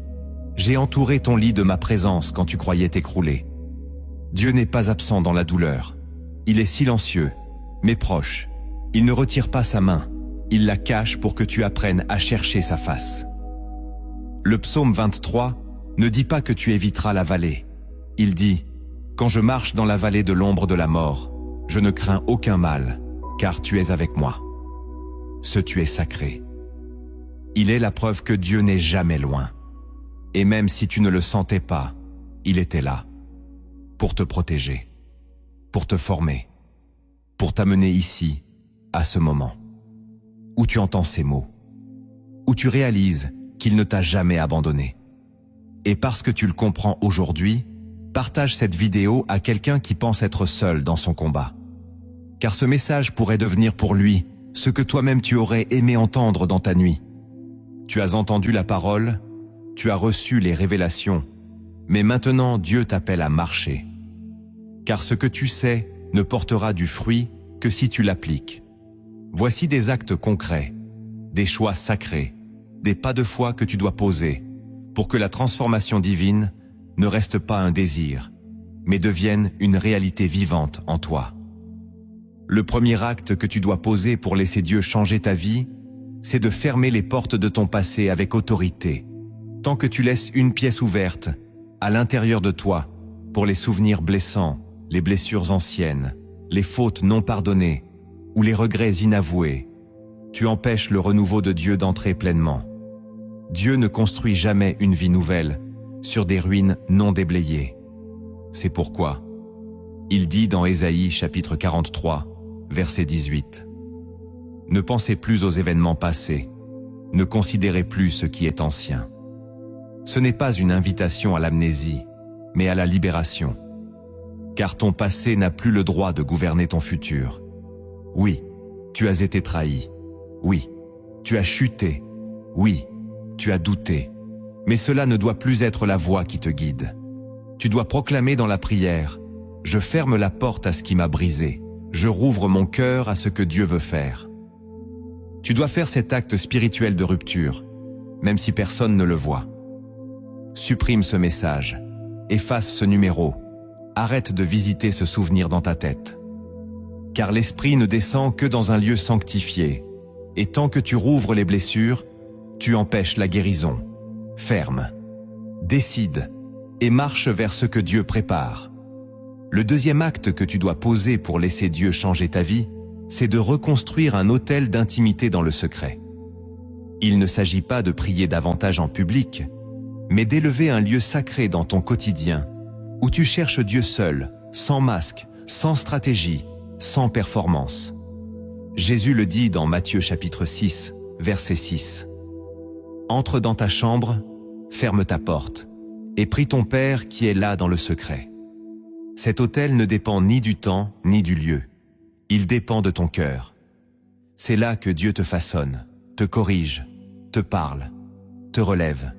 J'ai entouré ton lit de ma présence quand tu croyais t'écrouler. Dieu n'est pas absent dans la douleur. Il est silencieux, mais proche. Il ne retire pas sa main. Il la cache pour que tu apprennes à chercher sa face. Le psaume 23 ne dit pas que tu éviteras la vallée. Il dit « Quand je marche dans la vallée de l'ombre de la mort, je ne crains aucun mal, car tu es avec moi. » Ce tu es sacré. Il est la preuve que Dieu n'est jamais loin. Et même si tu ne le sentais pas, il était là, pour te protéger, pour te former, pour t'amener ici, à ce moment, où tu entends ces mots, où tu réalises qu'il ne t'a jamais abandonné. Et parce que tu le comprends aujourd'hui, partage cette vidéo à quelqu'un qui pense être seul dans son combat. Car ce message pourrait devenir pour lui ce que toi-même tu aurais aimé entendre dans ta nuit. Tu as entendu la parole, tu as reçu les révélations, mais maintenant Dieu t'appelle à marcher. Car ce que tu sais ne portera du fruit que si tu l'appliques. Voici des actes concrets, des choix sacrés, des pas de foi que tu dois poser pour que la transformation divine ne reste pas un désir, mais devienne une réalité vivante en toi. Le premier acte que tu dois poser pour laisser Dieu changer ta vie, c'est de fermer les portes de ton passé avec autorité, tant que tu laisses une pièce ouverte à l'intérieur de toi pour les souvenirs blessants, les blessures anciennes, les fautes non pardonnées ou les regrets inavoués. Tu empêches le renouveau de Dieu d'entrer pleinement. Dieu ne construit jamais une vie nouvelle sur des ruines non déblayées. C'est pourquoi il dit dans Ésaïe chapitre 43, verset 18, « Ne pensez plus aux événements passés, ne considérez plus ce qui est ancien. » Ce n'est pas une invitation à l'amnésie, mais à la libération. Car ton passé n'a plus le droit de gouverner ton futur. Oui, tu as été trahi. Oui, tu as chuté. Oui, tu as douté. Mais cela ne doit plus être la voix qui te guide. Tu dois proclamer dans la prière « Je ferme la porte à ce qui m'a brisé. Je rouvre mon cœur à ce que Dieu veut faire. » Tu dois faire cet acte spirituel de rupture, même si personne ne le voit. Supprime ce message. Efface ce numéro. Arrête de visiter ce souvenir dans ta tête. Car l'esprit ne descend que dans un lieu sanctifié. Et tant que tu rouvres les blessures, tu empêches la guérison. Ferme. Décide. Et marche vers ce que Dieu prépare. Le deuxième acte que tu dois poser pour laisser Dieu changer ta vie, c'est de reconstruire un autel d'intimité dans le secret. Il ne s'agit pas de prier davantage en public, mais d'élever un lieu sacré dans ton quotidien, où tu cherches Dieu seul, sans masque, sans stratégie, sans performance. Jésus le dit dans Matthieu chapitre 6, verset 6. « Entre dans ta chambre, ferme ta porte, et prie ton Père qui est là dans le secret. » Cet autel ne dépend ni du temps, ni du lieu. Il dépend de ton cœur. C'est là que Dieu te façonne, te corrige, te parle, te relève.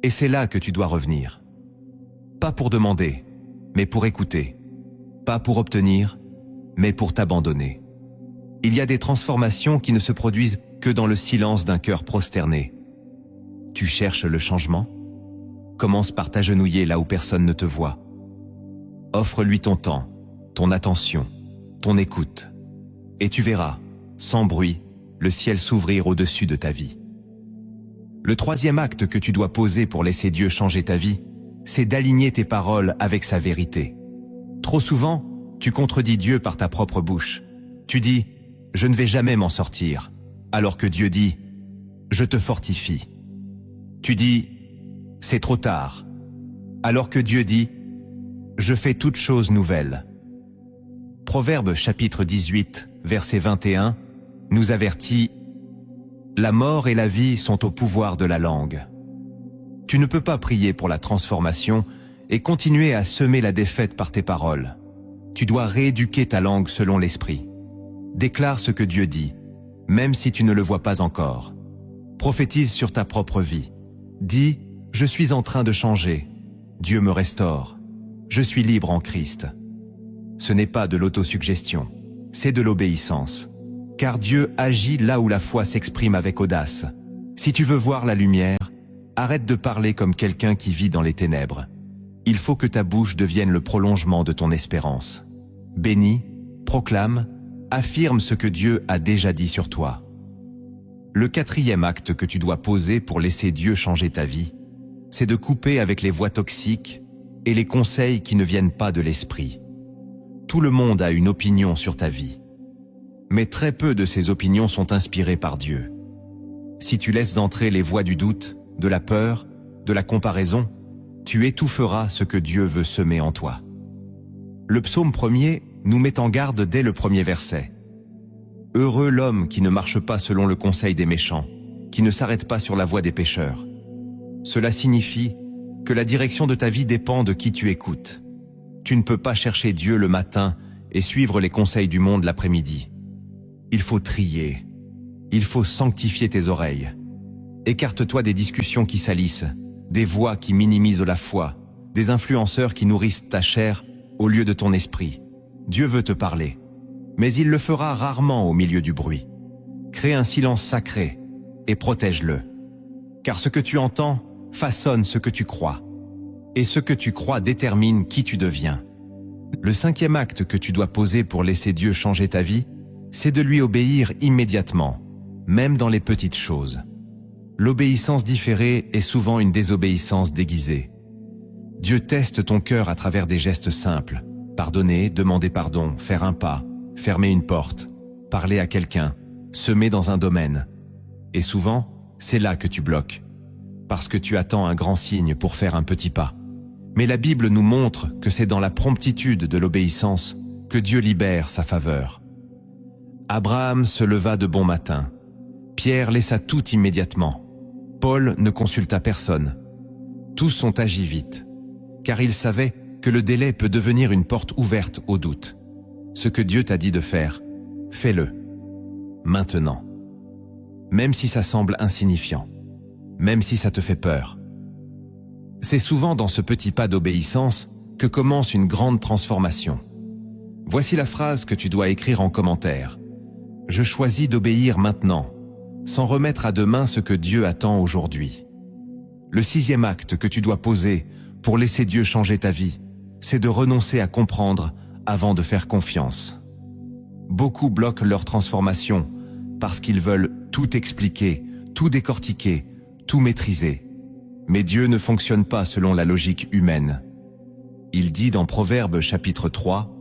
Et c'est là que tu dois revenir. Pas pour demander, mais pour écouter. Pas pour obtenir, mais pour t'abandonner. Il y a des transformations qui ne se produisent que dans le silence d'un cœur prosterné. Tu cherches le changement? Commence par t'agenouiller là où personne ne te voit. Offre-lui ton temps, ton attention, ton écoute. Et tu verras, sans bruit, le ciel s'ouvrir au-dessus de ta vie. Le troisième acte que tu dois poser pour laisser Dieu changer ta vie, c'est d'aligner tes paroles avec sa vérité. Trop souvent, tu contredis Dieu par ta propre bouche. Tu dis « Je ne vais jamais m'en sortir », alors que Dieu dit « Je te fortifie ». Tu dis « C'est trop tard », alors que Dieu dit « Je fais toutes choses nouvelles ». Proverbe chapitre 18, verset 21, nous avertit « La mort et la vie sont au pouvoir de la langue ». Tu ne peux pas prier pour la transformation et continuer à semer la défaite par tes paroles. Tu dois rééduquer ta langue selon l'esprit. Déclare ce que Dieu dit, même si tu ne le vois pas encore. Prophétise sur ta propre vie. Dis « Je suis en train de changer. Dieu me restaure. Je suis libre en Christ ». Ce n'est pas de l'autosuggestion, c'est de l'obéissance. Car Dieu agit là où la foi s'exprime avec audace. Si tu veux voir la lumière, arrête de parler comme quelqu'un qui vit dans les ténèbres. Il faut que ta bouche devienne le prolongement de ton espérance. Bénis, proclame, affirme ce que Dieu a déjà dit sur toi. Le quatrième acte que tu dois poser pour laisser Dieu changer ta vie, c'est de couper avec les voix toxiques et les conseils qui ne viennent pas de l'esprit. Tout le monde a une opinion sur ta vie. Mais très peu de ces opinions sont inspirées par Dieu. Si tu laisses entrer les voix du doute, de la peur, de la comparaison, tu étoufferas ce que Dieu veut semer en toi. Le psaume 1er nous met en garde dès le premier verset. « Heureux l'homme qui ne marche pas selon le conseil des méchants, qui ne s'arrête pas sur la voie des pécheurs. » Cela signifie que la direction de ta vie dépend de qui tu écoutes. Tu ne peux pas chercher Dieu le matin et suivre les conseils du monde l'après-midi. Il faut trier. Il faut sanctifier tes oreilles. Écarte-toi des discussions qui salissent, des voix qui minimisent la foi, des influenceurs qui nourrissent ta chair au lieu de ton esprit. Dieu veut te parler, mais il le fera rarement au milieu du bruit. Crée un silence sacré et protège-le. Car ce que tu entends façonne ce que tu crois. Et ce que tu crois détermine qui tu deviens. Le cinquième acte que tu dois poser pour laisser Dieu changer ta vie, c'est de lui obéir immédiatement, même dans les petites choses. L'obéissance différée est souvent une désobéissance déguisée. Dieu teste ton cœur à travers des gestes simples. Pardonner, demander pardon, faire un pas, fermer une porte, parler à quelqu'un, semer dans un domaine. Et souvent, c'est là que tu bloques, parce que tu attends un grand signe pour faire un petit pas. Mais la Bible nous montre que c'est dans la promptitude de l'obéissance que Dieu libère sa faveur. Abraham se leva de bon matin. Pierre laissa tout immédiatement. Paul ne consulta personne. Tous ont agi vite, car ils savaient que le délai peut devenir une porte ouverte au doute. Ce que Dieu t'a dit de faire, fais-le. Maintenant. Même si ça semble insignifiant. Même si ça te fait peur. C'est souvent dans ce petit pas d'obéissance que commence une grande transformation. Voici la phrase que tu dois écrire en commentaire. Je choisis d'obéir maintenant, sans remettre à demain ce que Dieu attend aujourd'hui. Le sixième acte que tu dois poser pour laisser Dieu changer ta vie, c'est de renoncer à comprendre avant de faire confiance. Beaucoup bloquent leur transformation parce qu'ils veulent tout expliquer, tout décortiquer, tout maîtriser. Mais Dieu ne fonctionne pas selon la logique humaine. Il dit dans Proverbe chapitre 3,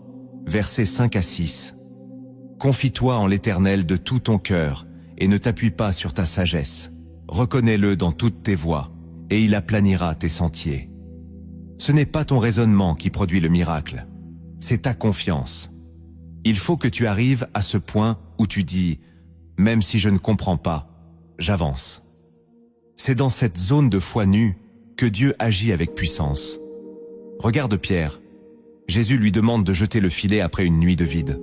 versets 5 à 6, « Confie-toi en l'Éternel de tout ton cœur et ne t'appuie pas sur ta sagesse. Reconnais-le dans toutes tes voies et il aplanira tes sentiers. » Ce n'est pas ton raisonnement qui produit le miracle, c'est ta confiance. Il faut que tu arrives à ce point où tu dis « Même si je ne comprends pas, j'avance ». C'est dans cette zone de foi nue que Dieu agit avec puissance. Regarde Pierre. Jésus lui demande de jeter le filet après une nuit de vide.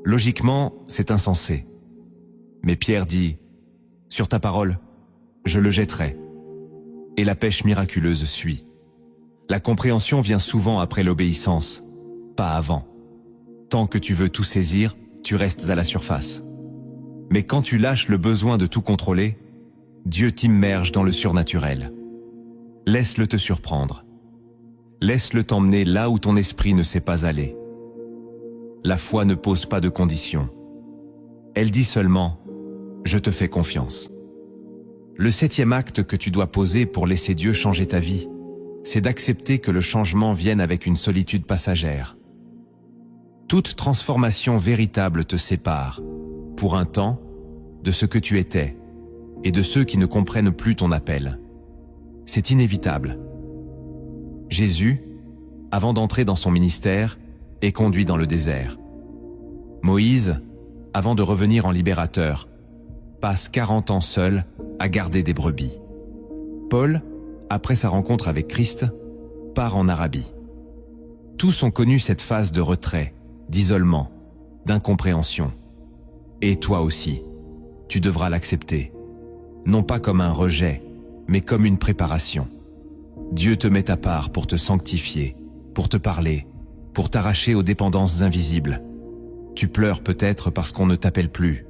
Logiquement, c'est insensé. Mais Pierre dit « Sur ta parole, je le jetterai. » Et la pêche miraculeuse suit. La compréhension vient souvent après l'obéissance, pas avant. Tant que tu veux tout saisir, tu restes à la surface. Mais quand tu lâches le besoin de tout contrôler, Dieu t'immerge dans le surnaturel. Laisse-le te surprendre. Laisse-le t'emmener là où ton esprit ne sait pas aller. La foi ne pose pas de conditions. Elle dit seulement « Je te fais confiance ». Le 7e acte que tu dois poser pour laisser Dieu changer ta vie, c'est d'accepter que le changement vienne avec une solitude passagère. Toute transformation véritable te sépare, pour un temps, de ce que tu étais et de ceux qui ne comprennent plus ton appel. C'est inévitable. Jésus, avant d'entrer dans son ministère, est conduit dans le désert. Moïse, avant de revenir en libérateur, passe 40 ans seul à garder des brebis. Paul, après sa rencontre avec Christ, part en Arabie. Tous ont connu cette phase de retrait, d'isolement, d'incompréhension. Et toi aussi, tu devras l'accepter. Non pas comme un rejet, mais comme une préparation. Dieu te met à part pour te sanctifier, pour te parler, pour t'arracher aux dépendances invisibles. Tu pleures peut-être parce qu'on ne t'appelle plus,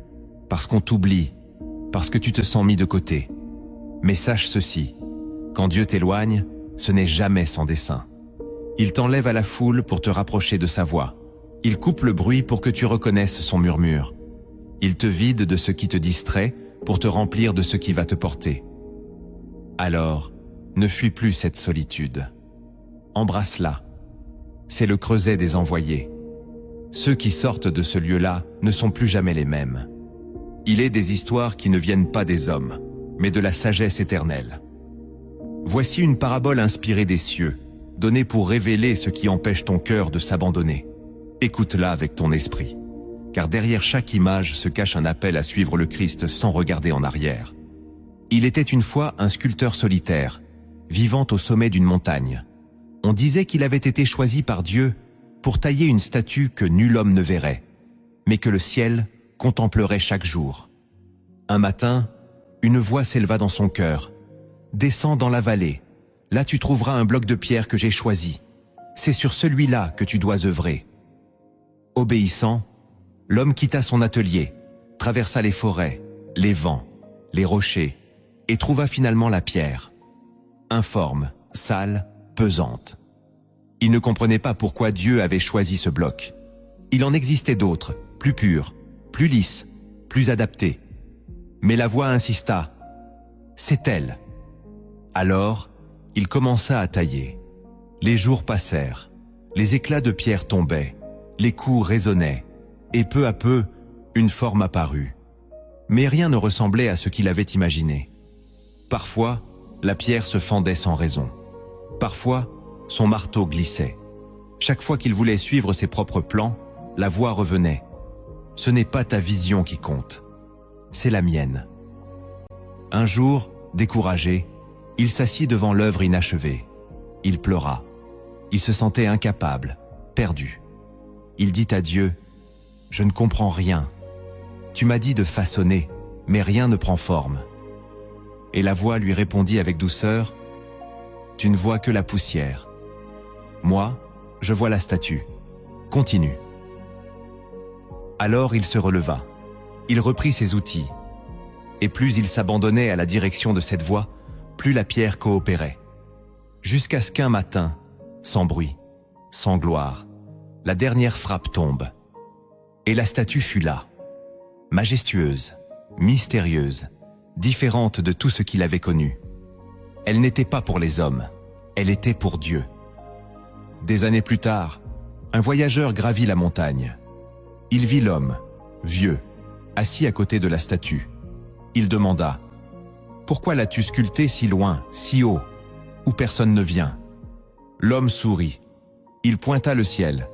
parce qu'on t'oublie, parce que tu te sens mis de côté. Mais sache ceci, quand Dieu t'éloigne, ce n'est jamais sans dessein. Il t'enlève à la foule pour te rapprocher de sa voix. Il coupe le bruit pour que tu reconnaisses son murmure. Il te vide de ce qui te distrait pour te remplir de ce qui va te porter. Alors, ne fuis plus cette solitude. Embrasse-la. C'est le creuset des envoyés. Ceux qui sortent de ce lieu-là ne sont plus jamais les mêmes. Il est des histoires qui ne viennent pas des hommes, mais de la sagesse éternelle. Voici une parabole inspirée des cieux, donnée pour révéler ce qui empêche ton cœur de s'abandonner. Écoute-la avec ton esprit, car derrière chaque image se cache un appel à suivre le Christ sans regarder en arrière. Il était une fois un sculpteur solitaire, vivant au sommet d'une montagne. On disait qu'il avait été choisi par Dieu pour tailler une statue que nul homme ne verrait, mais que le ciel contemplerait chaque jour. Un matin, une voix s'éleva dans son cœur. « Descends dans la vallée, là tu trouveras un bloc de pierre que j'ai choisi. C'est sur celui-là que tu dois œuvrer. » Obéissant, l'homme quitta son atelier, traversa les forêts, les vents, les rochers, et trouva finalement la pierre. Informe, sale, pesante. Il ne comprenait pas pourquoi Dieu avait choisi ce bloc. Il en existait d'autres, plus purs, plus lisses, plus adaptés. Mais la voix insista. C'est elle. Alors, il commença à tailler. Les jours passèrent, les éclats de pierre tombaient, les coups résonnaient, et peu à peu, une forme apparut. Mais rien ne ressemblait à ce qu'il avait imaginé. Parfois, la pierre se fendait sans raison. Parfois, son marteau glissait. Chaque fois qu'il voulait suivre ses propres plans, la voix revenait. « Ce n'est pas ta vision qui compte, c'est la mienne. » Un jour, découragé, il s'assit devant l'œuvre inachevée. Il pleura. Il se sentait incapable, perdu. Il dit à Dieu, « Je ne comprends rien. Tu m'as dit de façonner, mais rien ne prend forme. » Et la voix lui répondit avec douceur, « Tu ne vois que la poussière. Moi, je vois la statue. Continue. » Alors il se releva. Il reprit ses outils. Et plus il s'abandonnait à la direction de cette voix, plus la pierre coopérait. Jusqu'à ce qu'un matin, sans bruit, sans gloire, la dernière frappe tombe. Et la statue fut là, majestueuse, mystérieuse, différente de tout ce qu'il avait connu. Elle n'était pas pour les hommes, elle était pour Dieu. Des années plus tard, un voyageur gravit la montagne. Il vit l'homme, vieux, assis à côté de la statue. Il demanda, « Pourquoi l'as-tu sculpté si loin, si haut, où personne ne vient ?» L'homme sourit. Il pointa le ciel,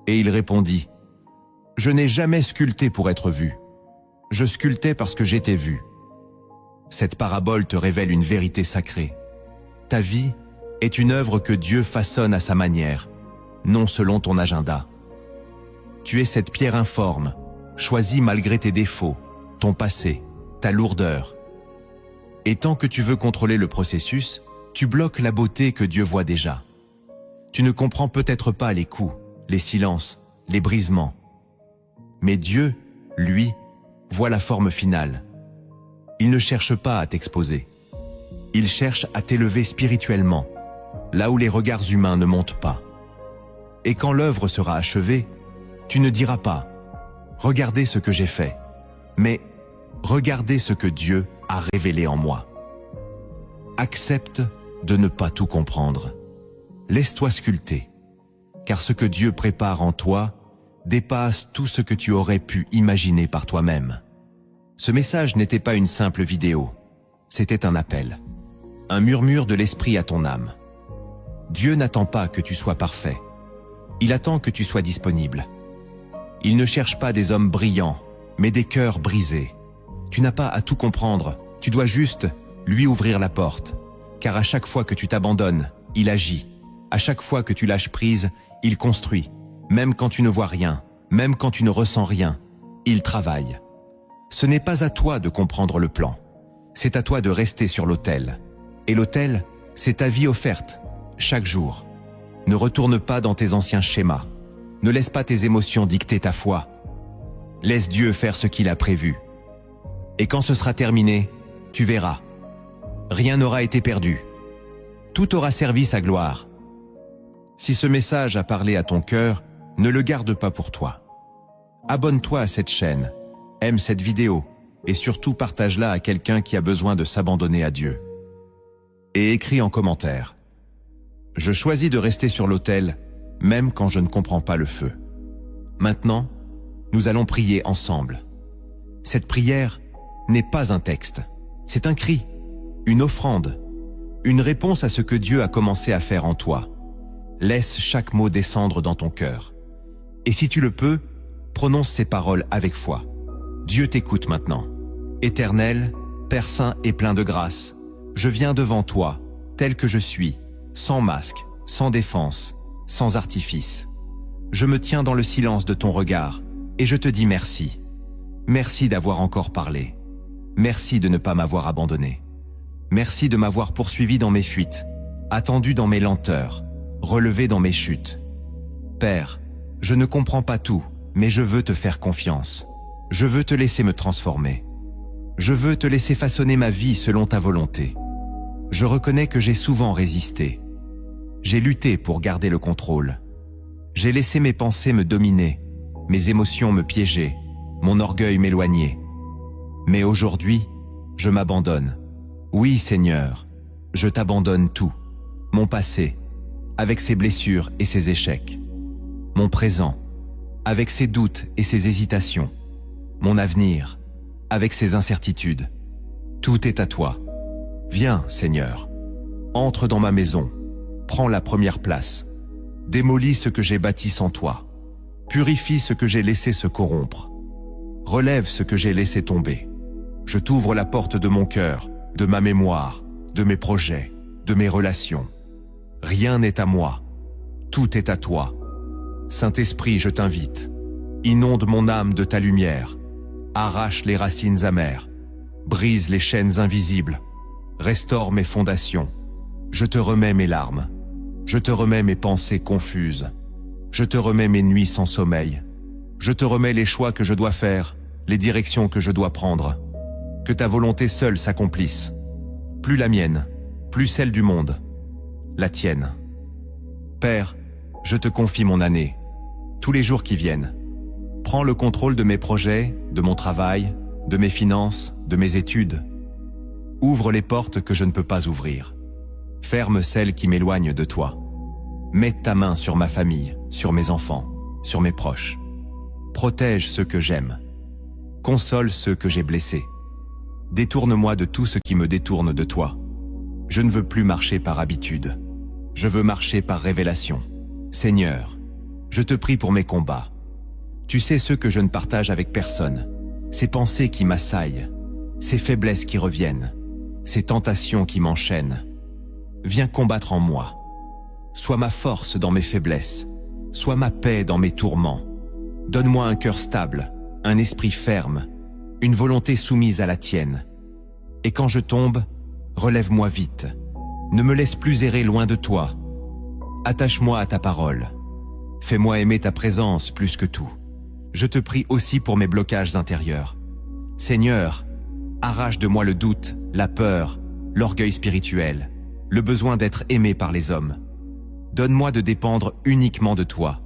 et il répondit, « Je n'ai jamais sculpté pour être vu. Je sculptais parce que j'étais vu. » Cette parabole te révèle une vérité sacrée. Ta vie est une œuvre que Dieu façonne à sa manière, non selon ton agenda. Tu es cette pierre informe, choisie malgré tes défauts, ton passé, ta lourdeur. Et tant que tu veux contrôler le processus, tu bloques la beauté que Dieu voit déjà. Tu ne comprends peut-être pas les coups, les silences, les brisements. Mais Dieu, lui, voit la forme finale. Il ne cherche pas à t'exposer. Il cherche à t'élever spirituellement, là où les regards humains ne montent pas. Et quand l'œuvre sera achevée, Tu ne diras pas « Regardez ce que j'ai fait », mais « Regardez ce que Dieu a révélé en moi ». Accepte de ne pas tout comprendre. Laisse-toi sculpter, car ce que Dieu prépare en toi dépasse tout ce que tu aurais pu imaginer par toi-même. Ce message n'était pas une simple vidéo, c'était un appel, un murmure de l'esprit à ton âme. Dieu n'attend pas que tu sois parfait, il attend que tu sois disponible. Il ne cherche pas des hommes brillants, mais des cœurs brisés. Tu n'as pas à tout comprendre, tu dois juste lui ouvrir la porte, car à chaque fois que tu t'abandonnes, il agit. À chaque fois que tu lâches prise, il construit. Même quand tu ne vois rien, même quand tu ne ressens rien, il travaille. Ce n'est pas à toi de comprendre le plan, c'est à toi de rester sur l'autel. Et l'autel, c'est ta vie offerte, chaque jour. Ne retourne pas dans tes anciens schémas. Ne laisse pas tes émotions dicter ta foi. Laisse Dieu faire ce qu'il a prévu. Et quand ce sera terminé, tu verras. Rien n'aura été perdu. Tout aura servi sa gloire. Si ce message a parlé à ton cœur, ne le garde pas pour toi. Abonne-toi à cette chaîne, aime cette vidéo et surtout partage-la à quelqu'un qui a besoin de s'abandonner à Dieu. Et écris en commentaire. Je choisis de rester sur l'autel, même quand je ne comprends pas le feu. Maintenant, nous allons prier ensemble. Cette prière n'est pas un texte, c'est un cri, une offrande, une réponse à ce que Dieu a commencé à faire en toi. Laisse chaque mot descendre dans ton cœur. Et si tu le peux, prononce ces paroles avec foi. Dieu t'écoute maintenant. Éternel, Père saint et plein de grâce, je viens devant toi, tel que je suis, sans masque, sans défense, sans artifice. Je me tiens dans le silence de ton regard, et je te dis merci. Merci d'avoir encore parlé. Merci de ne pas m'avoir abandonné. Merci de m'avoir poursuivi dans mes fuites, attendu dans mes lenteurs, relevé dans mes chutes. Père, je ne comprends pas tout, mais je veux te faire confiance. Je veux te laisser me transformer. Je veux te laisser façonner ma vie selon ta volonté. Je reconnais que j'ai souvent résisté. J'ai lutté pour garder le contrôle. J'ai laissé mes pensées me dominer, mes émotions me piéger, mon orgueil m'éloigner. Mais aujourd'hui, je m'abandonne. Oui, Seigneur, je t'abandonne tout. Mon passé, avec ses blessures et ses échecs. Mon présent, avec ses doutes et ses hésitations. Mon avenir, avec ses incertitudes. Tout est à toi. Viens, Seigneur, entre dans ma maison, prends la première place. Démolis ce que j'ai bâti sans toi. Purifie ce que j'ai laissé se corrompre. Relève ce que j'ai laissé tomber. Je t'ouvre la porte de mon cœur, de ma mémoire, de mes projets, de mes relations. Rien n'est à moi. Tout est à toi. Saint-Esprit, je t'invite. Inonde mon âme de ta lumière. Arrache les racines amères. Brise les chaînes invisibles. Restaure mes fondations. Je te remets mes larmes. Je te remets mes pensées confuses. Je te remets mes nuits sans sommeil. Je te remets les choix que je dois faire, les directions que je dois prendre. Que ta volonté seule s'accomplisse. Plus la mienne, plus celle du monde. La tienne. Père, je te confie mon année, tous les jours qui viennent. Prends le contrôle de mes projets, de mon travail, de mes finances, de mes études. Ouvre les portes que je ne peux pas ouvrir. Ferme celles qui m'éloignent de toi. Mets ta main sur ma famille, sur mes enfants, sur mes proches. Protège ceux que j'aime. Console ceux que j'ai blessés. Détourne-moi de tout ce qui me détourne de toi. Je ne veux plus marcher par habitude. Je veux marcher par révélation. Seigneur, je te prie pour mes combats. Tu sais ceux que je ne partage avec personne. Ces pensées qui m'assaillent, ces faiblesses qui reviennent, ces tentations qui m'enchaînent. Viens combattre en moi. Sois ma force dans mes faiblesses. Sois ma paix dans mes tourments. Donne-moi un cœur stable, un esprit ferme, une volonté soumise à la tienne. Et quand je tombe, relève-moi vite. Ne me laisse plus errer loin de toi. Attache-moi à ta parole. Fais-moi aimer ta présence plus que tout. Je te prie aussi pour mes blocages intérieurs. Seigneur, arrache de moi le doute, la peur, l'orgueil spirituel, le besoin d'être aimé par les hommes. Donne-moi de dépendre uniquement de toi.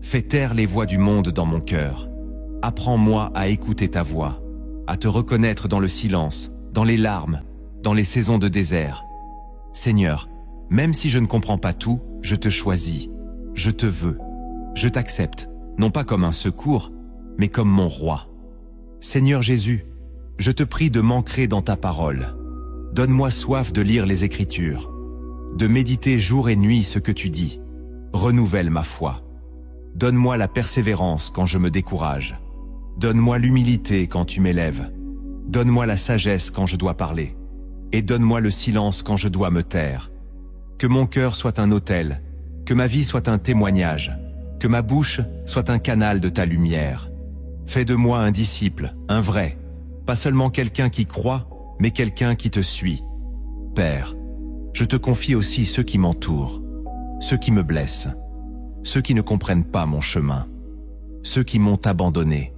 Fais taire les voix du monde dans mon cœur. Apprends-moi à écouter ta voix, à te reconnaître dans le silence, dans les larmes, dans les saisons de désert. Seigneur, même si je ne comprends pas tout, je te choisis, je te veux, je t'accepte, non pas comme un secours, mais comme mon roi. Seigneur Jésus, je te prie de m'ancrer dans ta parole. Donne-moi soif de lire les Écritures, de méditer jour et nuit ce que tu dis. Renouvelle ma foi. Donne-moi la persévérance quand je me décourage. Donne-moi l'humilité quand tu m'élèves. Donne-moi la sagesse quand je dois parler. Et donne-moi le silence quand je dois me taire. Que mon cœur soit un autel, que ma vie soit un témoignage, que ma bouche soit un canal de ta lumière. Fais de moi un disciple, un vrai, pas seulement quelqu'un qui croit, mais quelqu'un qui te suit. Père, je te confie aussi ceux qui m'entourent, ceux qui me blessent, ceux qui ne comprennent pas mon chemin, ceux qui m'ont abandonné.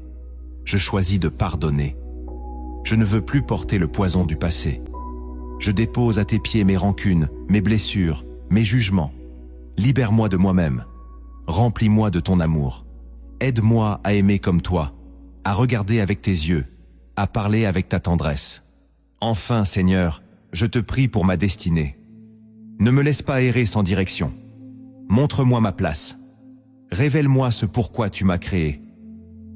Je choisis de pardonner. Je ne veux plus porter le poison du passé. Je dépose à tes pieds mes rancunes, mes blessures, mes jugements. Libère-moi de moi-même. Remplis-moi de ton amour. Aide-moi à aimer comme toi, à regarder avec tes yeux, à parler avec ta tendresse. Enfin, Seigneur, je te prie pour ma destinée. Ne me laisse pas errer sans direction. Montre-moi ma place. Révèle-moi ce pourquoi tu m'as créé.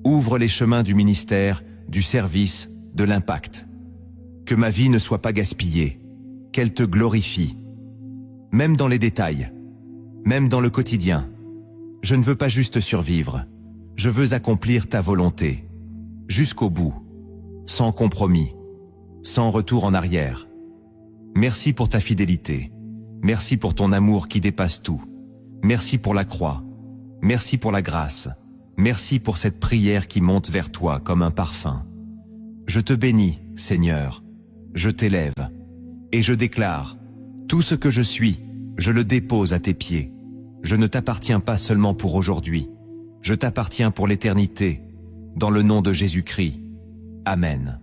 Ouvre les chemins du ministère, du service, de l'impact. Que ma vie ne soit pas gaspillée, qu'elle te glorifie. Même dans les détails, même dans le quotidien. Je ne veux pas juste survivre, je veux accomplir ta volonté, jusqu'au bout, sans compromis, sans retour en arrière. Merci pour ta fidélité, merci pour ton amour qui dépasse tout, merci pour la croix, merci pour la grâce, merci pour cette prière qui monte vers toi comme un parfum. Je te bénis, Seigneur, je t'élève, et je déclare, tout ce que je suis, je le dépose à tes pieds. Je ne t'appartiens pas seulement pour aujourd'hui, je t'appartiens pour l'éternité, dans le nom de Jésus-Christ. Amen.